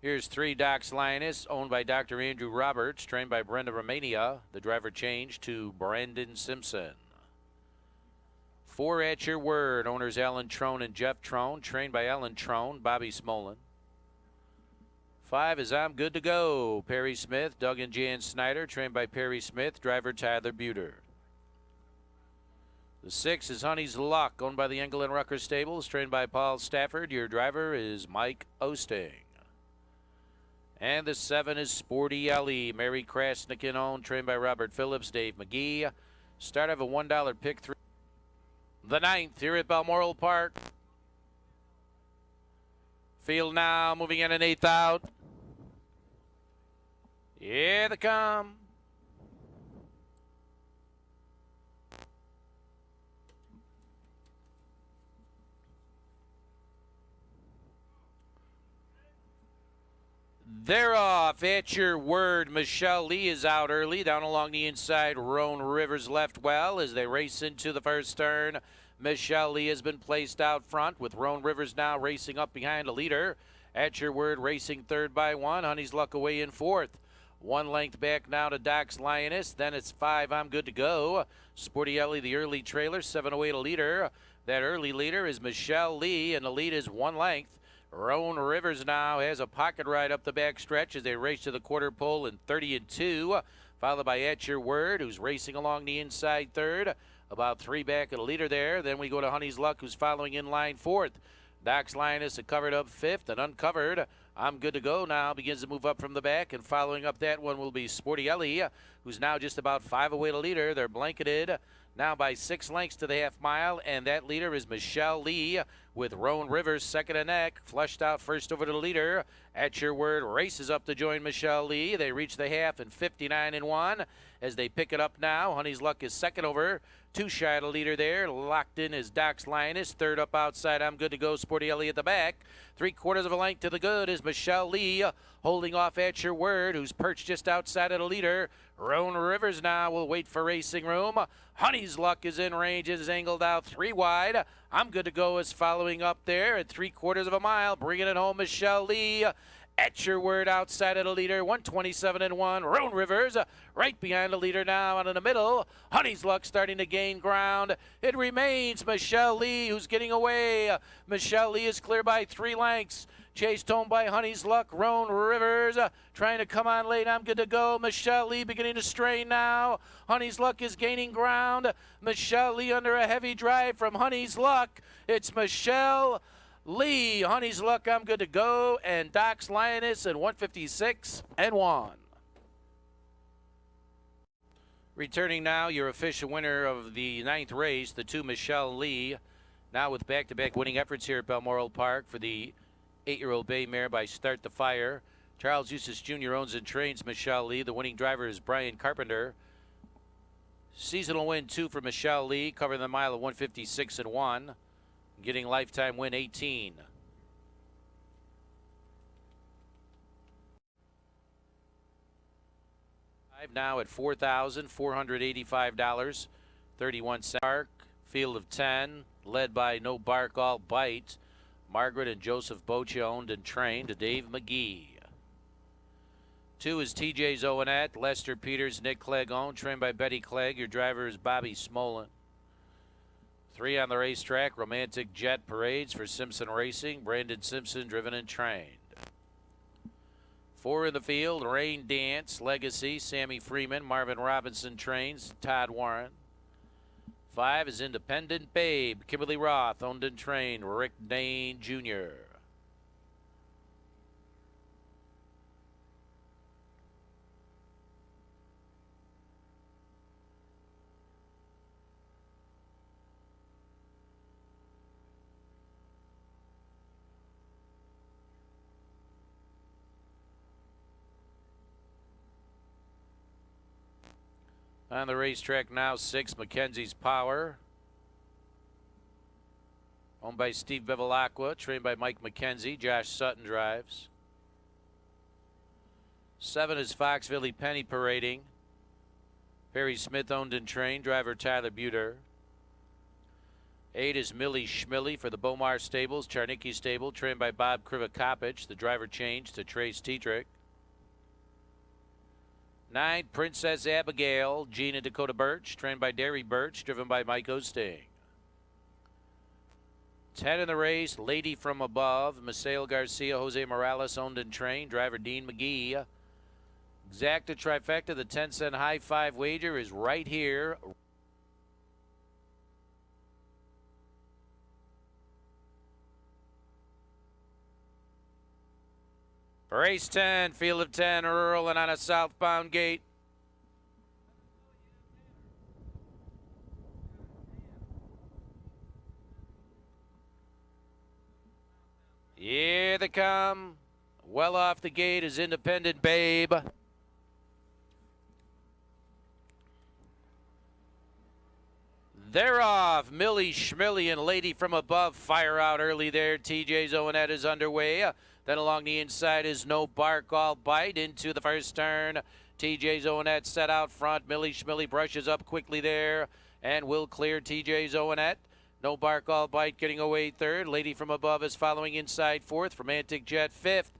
Here's 3, Doc's Lioness, owned by Dr. Andrew Roberts, trained by Brenda Romania. The driver changed to Brandon Simpson. 4, At Your Word, owners Alan Trone and Jeff Trone, trained by Alan Trone, Bobby Smolin. 5 is I'm Good to Go, Perry Smith, Doug and Jan Snyder, trained by Perry Smith, driver Tyler Buter. The 6 is Honey's Luck, owned by the Engel and Rucker Stables, trained by Paul Stafford. Your driver is Mike Osting. And the 7 is Sporty Ellie, Mary Krasnikin owned, trained by Robert Phillips, Dave McGee. Start of a $1 pick 3. The 9th here at Balmoral Park. Field now, moving in an 8th out. Here they come. They're off. At Your Word. Michelle Lee is out early. Down along the inside, Roan Rivers left well as they race into the first turn. Michelle Lee has been placed out front, with Roan Rivers now racing up behind a leader. At Your Word racing third by 1. Honey's Luck away in fourth. 1 length back now to Doc's Lioness. Then it's 5, I'm Good to Go. Sporty Ellie, the early trailer, 708 a leader. That early leader is Michelle Lee, and the lead is 1 length. Roan Rivers now has a pocket ride up the back stretch as they race to the quarter pole in 30 and 2, followed by At Your Word, who's racing along the inside third. About 3 back at a leader there. Then we go to Honey's Luck, who's following in line fourth. Doc's Lioness a covered up fifth, and uncovered I'm Good to Go now begins to move up from the back, and following up that one will be Sporty Ellie, who's now just about 5 away to leader. They're blanketed now by 6 lengths to the half mile, and that leader is Michelle Lee, with Roan Rivers second and neck, flushed out first over to the leader. At Your Word races up to join Michelle Lee. They reach the half in 59 and 1 as they pick it up now. Honey's Luck is second over, 2 shy of the leader there. Locked in is Doc's Lioness. Third up outside, I'm Good to Go, Sporty Ellie at the back. 3/4 of a length to the good is Michelle Lee, holding off At Your Word, who's perched just outside of the leader. Roan Rivers now will wait for racing room. Honey's Luck is in range, is angled out 3 wide. I'm Good to Go is following up there at 3/4 of a mile, bringing it home Michelle Lee. At Your Word outside of the leader, 127 and 1. Roan Rivers right behind the leader now, out in the middle. Honey's Luck starting to gain ground. It remains Michelle Lee, who's getting away. Michelle Lee is clear by 3 lengths. Chased home by Honey's Luck. Roan Rivers trying to come on late. I'm Good to Go. Michelle Lee beginning to strain now. Honey's Luck is gaining ground. Michelle Lee under a heavy drive from Honey's Luck. It's Michelle Lee, Honey's Luck, I'm Good to Go, and Doc's Lioness in 156 and 1. Returning now, your official winner of the 9th race, the 2 Michelle Lee, now with back-to-back winning efforts here at Balmoral Park for the 8-year-old bay mare by Start the Fire. Charles Eustace Jr. owns and trains Michelle Lee. The winning driver is Brian Carpenter. Seasonal win 2 for Michelle Lee, covering the mile of 156 and 1. Getting lifetime win 18. Now at $4,485, 31 cents. Park, field of 10, led by No Bark All Bite. Margaret and Joseph Bocha owned and trained to Dave McGee. 2 is TJ Zoanette, Lester Peters, Nick Clegg owned, trained by Betty Clegg. Your driver is Bobby Smolin. 3 on the racetrack, Romantic Jet Parades for Simpson Racing. Brandon Simpson, driven and trained. 4 in the field, Rain Dance, Legacy, Sammy Freeman. Marvin Robinson trains, Todd Warren. 5 is Independent Babe, Kimberly Roth, owned and trained, Rick Dane Jr. On the racetrack now, 6, Mackenzie's Power. Owned by Steve Bevilacqua, trained by Mike McKenzie. Josh Sutton drives. 7 is Foxville Penny Parading. Perry Smith owned and trained, driver Tyler Buter. 8 is Millie Schmilly for the Bomar Stables, Charnicki Stable, trained by Bob Krivakopich. The driver changed to Trace Tetrick. 9, Princess Abigail, Gina Dakota Birch, trained by Derry Birch, driven by Mike Osting. 10 in the race, Lady from Above, Misael Garcia, Jose Morales, owned and trained, driver Dean McGee. Exacta trifecta, the 10-cent high five wager is right here. Race 10, field of 10, Earl, and on a southbound gate. Here they come. Well off the gate is Independent Babe. They're off. Millie Schmilly and Lady from Above fire out early there. TJ's Owenette is underway. Then along the inside is No Bark All Bite into the first turn. TJ's Owenette set out front. Millie Schmilly brushes up quickly there and will clear TJ's Owenette. No Bark All Bite getting away third. Lady from Above is following inside fourth. Romantic Jet fifth.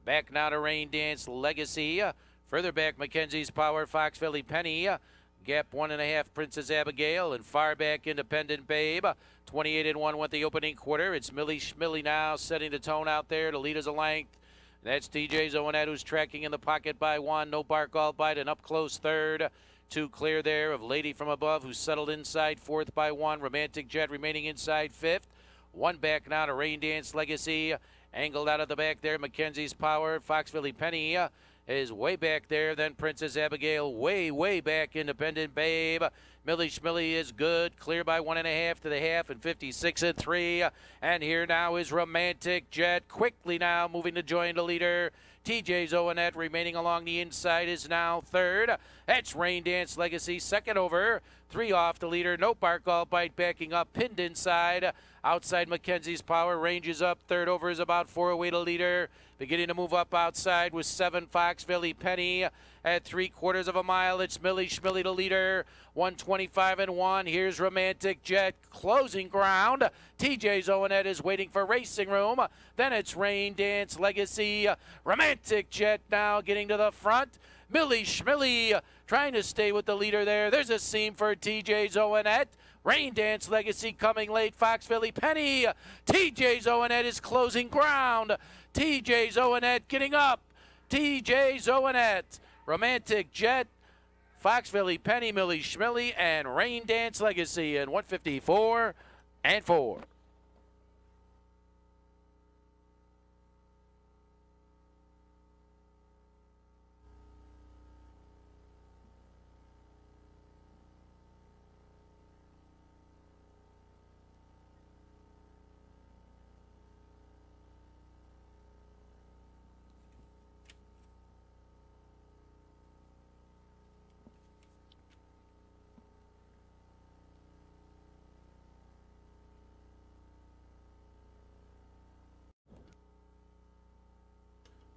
Back now to Rain Dance Legacy. Further back, Mackenzie's Power, Foxville Penny. Gap 1.5, Princess Abigail, and far back, Independent Babe. 28-1 went the opening quarter. It's Millie Schmilly now setting the tone out there to lead as a length. That's TJ Zoanette, who's tracking in the pocket by 1. No Bark All Bite, and up close third. 2 clear there of Lady from Above, who settled inside fourth by 1. Romantic Jet remaining inside fifth. 1 back now to Rain Dance Legacy. Angled out of the back there, Mackenzie's Power. Foxville Penny is way back there. Then Princess Abigail way back. Independent Babe. Millie Schmilly is good. Clear by 1.5 to the half and 56-3. And here now is Romantic Jet. Quickly now moving to join the leader. TJ Zoanette remaining along the inside is now third. That's Rain Dance Legacy second over. 3 off the leader. No Bark All Bite backing up. Pinned inside. Outside Mackenzie's Power ranges up. Third over is about 4 away to leader. Beginning to move up outside with 7 Foxville Penny at 3/4 of a mile. It's Millie Schmilly to leader. 125-1. Here's Romantic Jet closing ground. TJ Zoanette is waiting for racing room. Then it's Rain Dance Legacy. Romantic Jet now getting to the front. Millie Schmilly trying to stay with the leader there. There's a seam for TJ Zoanette. Rain Dance Legacy coming late. Foxville Penny. TJ Zoanette is closing ground. TJ Zoanette getting up. TJ Zoanette. Romantic Jet. Foxville Penny, Millie Schmilly, and Rain Dance Legacy in 154-4.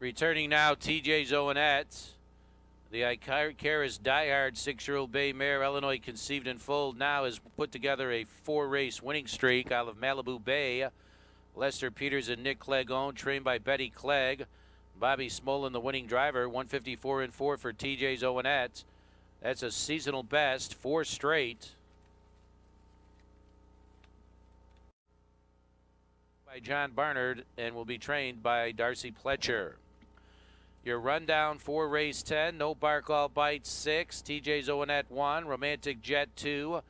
Returning now, TJ Zoanette. The Icarus Diehard 6-year-old bay mare, Illinois conceived and foaled, now has put together a 4-race winning streak out of Malibu Bay. Lester Peters and Nick Clegg owned, trained by Betty Clegg. Bobby Smolin, the winning driver, 154 and 4 for TJ's Owenette. That's a seasonal best, 4 straight. By John Barnard and will be trained by Darcy Pletcher. Your rundown for race 10, No Bark All Bite 6, TJ's Owenette 1, Romantic Jet 2,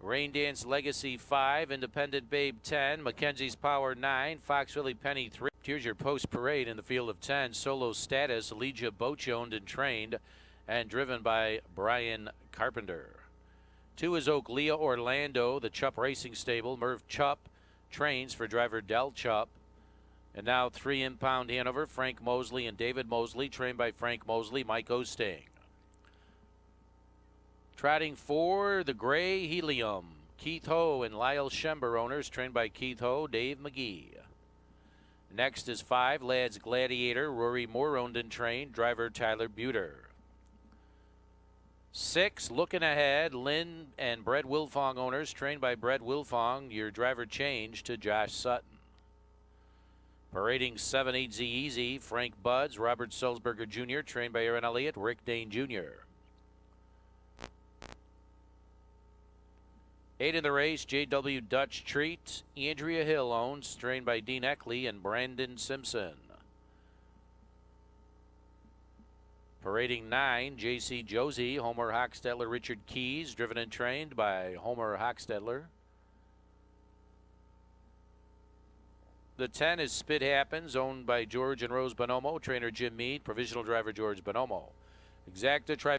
Rain Dance Legacy 5, Independent Babe 10, Mackenzie's Power 9, Fox Philly Penny 3. Here's your post parade in the field of 10, Solo Status, Legia Boach owned and trained and driven by Brian Carpenter. 2 is Oak Leah Orlando, the Chupp Racing Stable, Merv Chupp trains for driver Del Chupp. And now 3 Impound Hanover, Frank Mosley and David Mosley, trained by Frank Mosley, Mike Osting. Trotting for the Gray Helium, Keith Ho and Lyle Schember owners, trained by Keith Ho, Dave McGee. Next is 5 Lads Gladiator, Rory Moore owned and trained, driver Tyler Buter. 6 Looking Ahead, Lynn and Brett Wilfong owners, trained by Brett Wilfong, your driver change to Josh Sutton. Parading 7-8 Z Easy, Frank Buds, Robert Sulzberger Jr., trained by Aaron Elliott, Rick Dane Jr. 8 in the race, J.W. Dutch Treat, Andrea Hill owns, trained by Dean Eckley and Brandon Simpson. Parading 9, J.C. Josie, Homer Hochstetler, Richard Keys, driven and trained by Homer Hochstetler. The 10 is Spit Happens, owned by George and Rose Bonomo, trainer Jim Meade, provisional driver George Bonomo. Exacta Tri.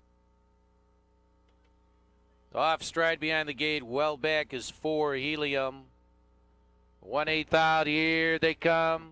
Off stride behind the gate, well back is 4 Helium. 1/8 out, here they come.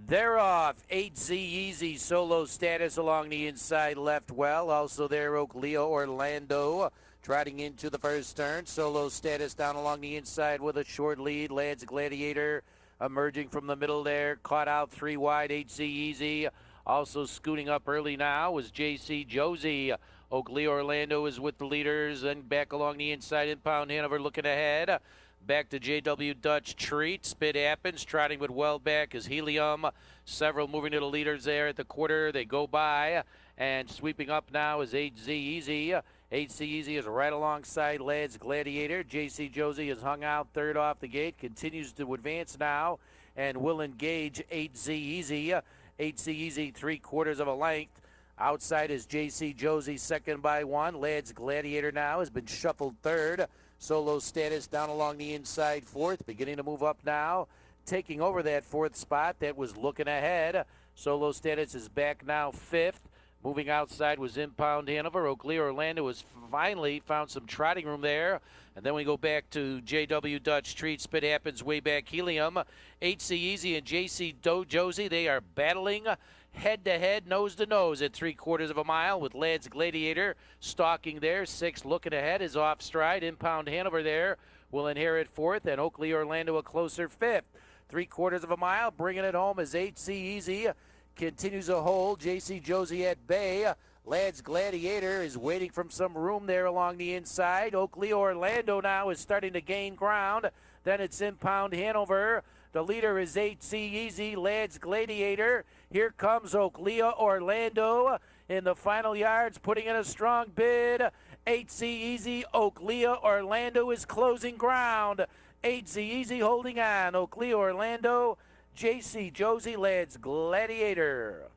They're off. 8Z Easy, Solo Status along the inside left well. Also there, Oak Leo Orlando trotting into the first turn. Solo Status down along the inside with a short lead. Lads Gladiator emerging from the middle there. Caught out 3 wide, 8Z Easy. Also scooting up early now was JC Josie. Oak Leo Orlando is with the leaders. Then back along the inside, Impound Hanover looking ahead. Back to J.W. Dutch Treat. Spit Happens. Trotting with well back is Helium. Several moving to the leaders there at the quarter. They go by. And sweeping up now is 8Z Easy. 8Z Easy is right alongside Lads Gladiator. J.C. Josie is hung out third off the gate. Continues to advance now and will engage 8Z Easy. 8Z Easy 3/4 of a length. Outside is J.C. Josie second by 1. Lads Gladiator now has been shuffled third. Solo Status down along the inside fourth, beginning to move up now, taking over that 4th spot that was Looking Ahead. Solo Status is back now 5th. Moving outside was Impound Hanover. Oak Leo Orlando has finally found some trotting room there. And then we go back to J.W. Dutch Treat. Spit Happens way back Helium. HC Easy and J.C. Josie, they are battling head-to-head, nose-to-nose at 3/4 of a mile with Lads Gladiator stalking there. 6 Looking Ahead is off stride. Impound Hanover there will inherit 4th, and Oakley Orlando a closer 5th. 3/4 of a mile, bringing it home is 8C Easy. Continues a hold. JC Josie at bay. Lads Gladiator is waiting from some room there along the inside. Oakley Orlando now is starting to gain ground. Then it's Impound Hanover. The leader is 8C Easy, Lads Gladiator. Here comes Oak Leo Orlando in the final yards, putting in a strong bid. 8C Easy, Oak Leo Orlando is closing ground. 8C Easy holding on. Oak Leo Orlando, JC Josie, Lads Gladiator.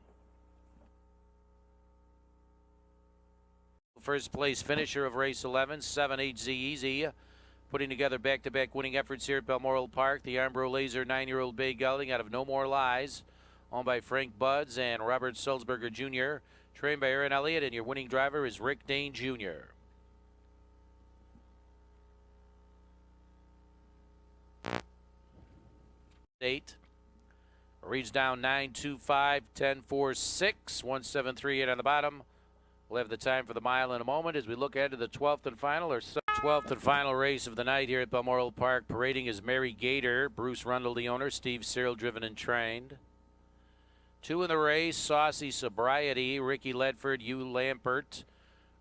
First place finisher of race 11, 7-8Z Easy. Putting together back-to-back winning efforts here at Balmoral Park. The Armbro Laser 9-year-old bay gelding out of No More Lies, owned by Frank Buds and Robert Sulzberger Jr., trained by Aaron Elliott, and your winning driver is Rick Dane Jr. Eight. Reads down 9-2-5, 10-4-6, 1-7-3-8 on the bottom. We'll have the time for the mile in a moment as we look ahead to the 12th and final 12th and final race of the night here at Balmoral Park. Parading is Mary Gator, Bruce Rundle the owner, Steve Cyril driven and trained. 2 in the race, Saucy Sobriety, Ricky Ledford, Hugh Lampert,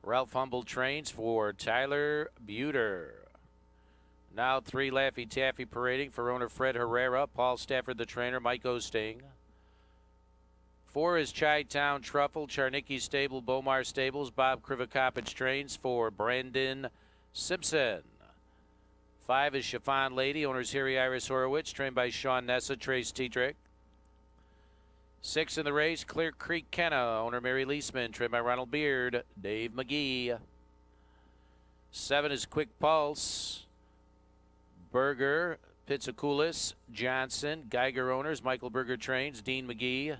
Ralph Humble trains for Tyler Buter. Now 3 Laffy Taffy parading for owner Fred Herrera. Paul Stafford the trainer. Mike Osting. 4 is Chi-Town Truffle. Charnicki Stable, Bomar Stables. Bob Krivakopich trains for Brandon Simpson. 5 is Chiffon Lady. Owners Harry Iris Horowitz. Trained by Sean Nessa. Trace Tetrick. 6 in the race, Clear Creek Kenna. Owner Mary Leisman. Trained by Ronald Beard. Dave McGee. 7 is Quick Pulse. Berger, Pizzakulis, Johnson. Geiger owners. Michael Berger trains. Dean McGee.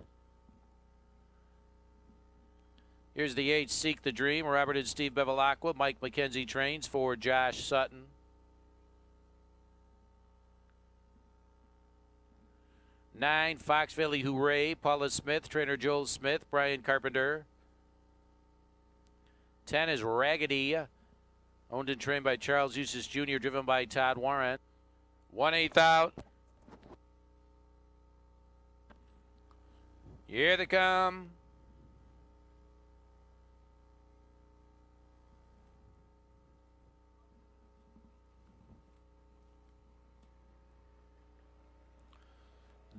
Here's the 8, Seek the Dream. Robert and Steve Bevilacqua. Mike McKenzie trains for Josh Sutton. 9, Fox Valley Hooray. Paula Smith. Trainer Joel Smith. Brian Carpenter. 10 is Raggedy. Owned and trained by Charles Eustace Jr. Driven by Todd Warren. 1/8 out. Here they come.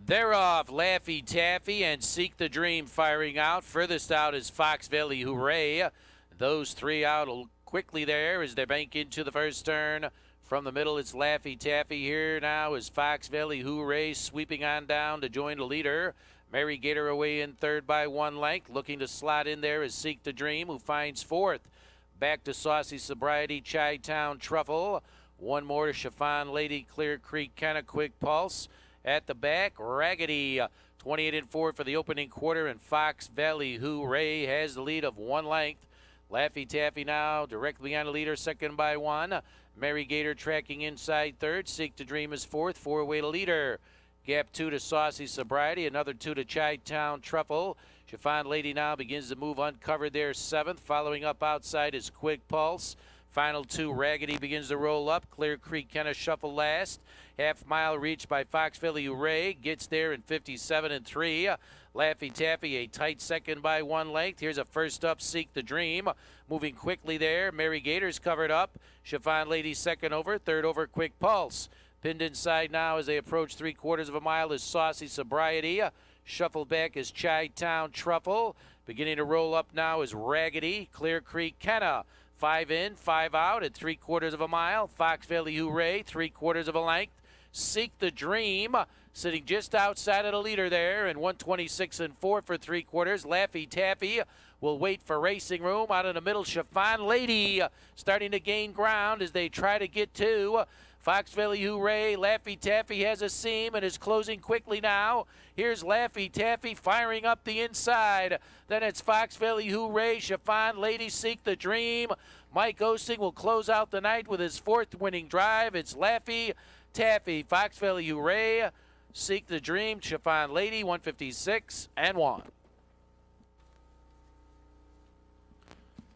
They're off. Laffy Taffy and Seek the Dream firing out. Furthest out is Fox Valley Hooray. Those 3 out quickly there as they bank into the first turn. From the middle, it's Laffy Taffy. Here now is Fox Valley Hooray sweeping on down to join the leader. Mary Gator away in third by 1 length. Looking to slot in there is Seek the Dream, who finds fourth. Back to Saucy Sobriety, Chi-Town Truffle. 1 more to Chiffon Lady, Clear Creek Kenna, Quick Pulse. At the back, Raggedy, 28 4 for the opening quarter, and Fox Valley Hooray has the lead of 1 length. Laffy Taffy now directly behind the leader, second by 1. Mary Gator tracking inside third. Seek to Dream is fourth, 4 away to leader. Gap 2 to Saucy Sobriety, another 2 to Chi-Town Truffle. Chiffon Lady now begins to move uncovered there, 7th. Following up outside is Quick Pulse. Final 2, Raggedy begins to roll up. Clear Creek Kenna shuffle last. Half mile reached by Fox Valley Hooray. Gets there in 57 3. Laffy Taffy a tight second by 1 length. Here's a first up, Seek the Dream. Moving quickly there. Mary Gator's covered up. Chiffon Lady second over. Third over, Quick Pulse. Pinned inside now as they approach 3/4 of a mile is Saucy Sobriety. Shuffled back is Chi-Town Truffle. Beginning to roll up now is Raggedy. Clear Creek Kenna. 5 in, 5 out at 3/4 of a mile. Fox Valley Hooray, 3/4 of a length. Seek the Dream, sitting just outside of the leader there, and 126 4 for 3/4. Laffy Taffy will wait for racing room. Out in the middle, Chiffon Lady starting to gain ground as they try to get to Fox Valley Hooray. Laffy Taffy has a seam and is closing quickly now. Here's Laffy Taffy firing up the inside. Then it's Fox Valley Hooray, Chiffon Lady, Seek the Dream. Mike Osting will close out the night with his 4th winning drive. It's Laffy Taffy, Fox Valley Hooray, Seek the Dream, Chiffon Lady, 156 1.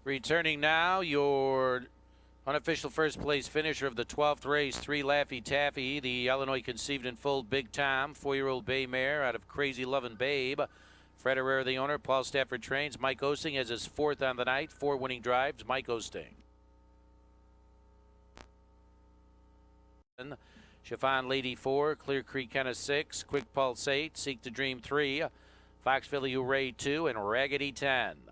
Returning now, your unofficial first place finisher of the 12th race, 3 Laffy Taffy, the Illinois conceived and foaled Big Tom, 4-year-old bay mare out of Crazy Lovin' Babe. Fred Herrera, the owner. Paul Stafford trains. Mike Osting has his 4th on the night, 4 winning drives. Mike Osting. Chiffon Lady 4, Clear Creek Kenna 6, Quick Pulse 8, Seek the Dream 3, Fox Valley Hooray 2, and Raggedy 10.